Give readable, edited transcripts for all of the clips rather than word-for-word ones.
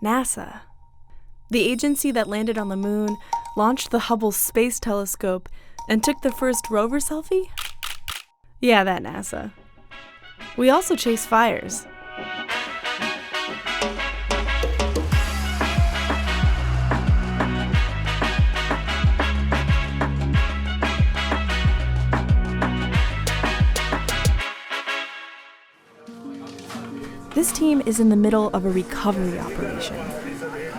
NASA. The agency that landed on the moon, launched the Hubble Space Telescope, and took the first rover selfie? Yeah, that NASA. We also chase fires. This team is in the middle of a recovery operation.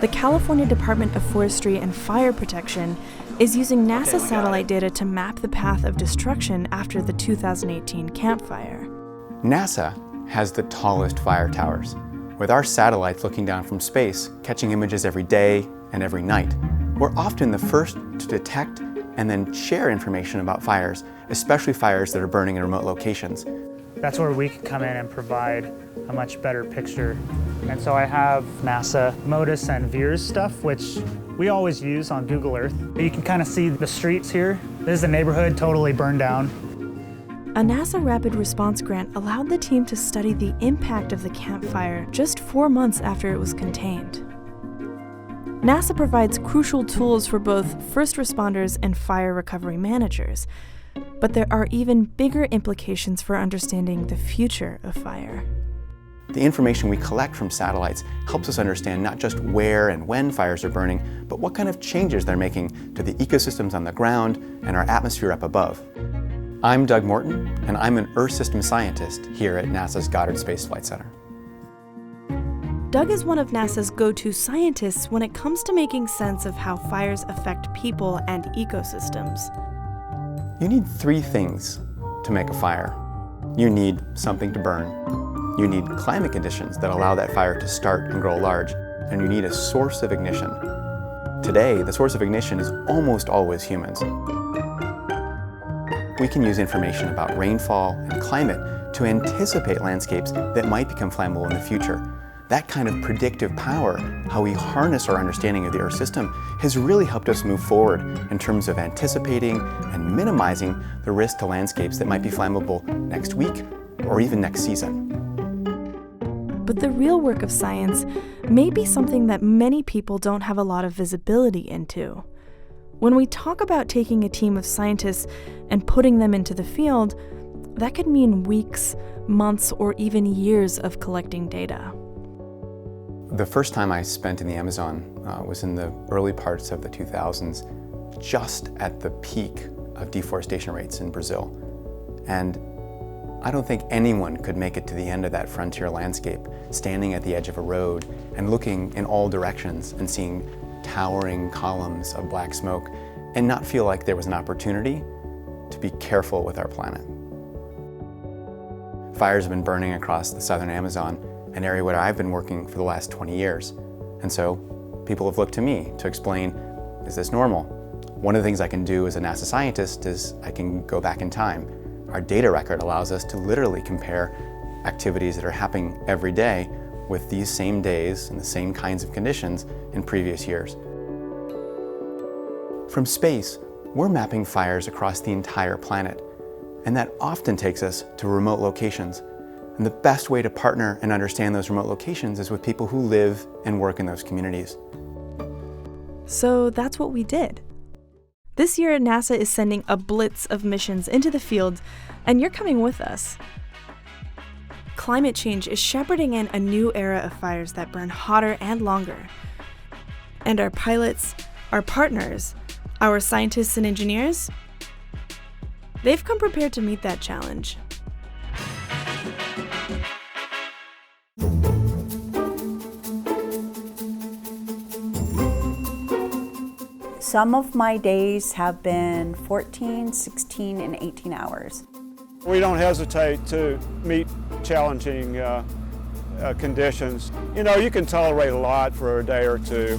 The California Department of Forestry and Fire Protection is using NASA satellite data to map the path of destruction after the 2018 Camp Fire. NASA has the tallest fire towers, with our satellites looking down from space, catching images every day and every night. We're often the first to detect and then share information about fires, especially fires that are burning in remote locations. That's where we can come in and provide a much better picture. And so I have NASA MODIS and VIIRS stuff, which we always use on Google Earth. You can kind of see the streets here. This is a neighborhood totally burned down. A NASA Rapid Response grant allowed the team to study the impact of the Camp Fire just 4 months after it was contained. NASA provides crucial tools for both first responders and fire recovery managers, but there are even bigger implications for understanding the future of fire. The information we collect from satellites helps us understand not just where and when fires are burning, but what kind of changes they're making to the ecosystems on the ground and our atmosphere up above. I'm Doug Morton, and I'm an Earth System Scientist here at NASA's Goddard Space Flight Center. Doug is one of NASA's go-to scientists when it comes to making sense of how fires affect people and ecosystems. You need 3 things to make a fire. You need something to burn. You need climate conditions that allow that fire to start and grow large, and you need a source of ignition. Today, the source of ignition is almost always humans. We can use information about rainfall and climate to anticipate landscapes that might become flammable in the future. That kind of predictive power, how we harness our understanding of the Earth system, has really helped us move forward in terms of anticipating and minimizing the risk to landscapes that might be flammable next week or even next season. But the real work of science may be something that many people don't have a lot of visibility into. When we talk about taking a team of scientists and putting them into the field, that could mean weeks, months, or even years of collecting data. The first time I spent in the Amazon was in the early parts of the 2000s, just at the peak of deforestation rates in Brazil. And I don't think anyone could make it to the end of that frontier landscape, standing at the edge of a road and looking in all directions and seeing towering columns of black smoke and not feel like there was an opportunity to be careful with our planet. Fires have been burning across the southern Amazon, an area where I've been working for the last 20 years. And so people have looked to me to explain, is this normal? One of the things I can do as a NASA scientist is I can go back in time. Our data record allows us to literally compare activities that are happening every day with these same days and the same kinds of conditions in previous years. From space, we're mapping fires across the entire planet, and that often takes us to remote locations. And the best way to partner and understand those remote locations is with people who live and work in those communities. So that's what we did. This year, NASA is sending a blitz of missions into the field, and you're coming with us. Climate change is shepherding in a new era of fires that burn hotter and longer. And our pilots, our partners, our scientists and engineers, they've come prepared to meet that challenge. Some of my days have been 14, 16, and 18 hours. We don't hesitate to meet challenging conditions. You know, you can tolerate a lot for a day or two.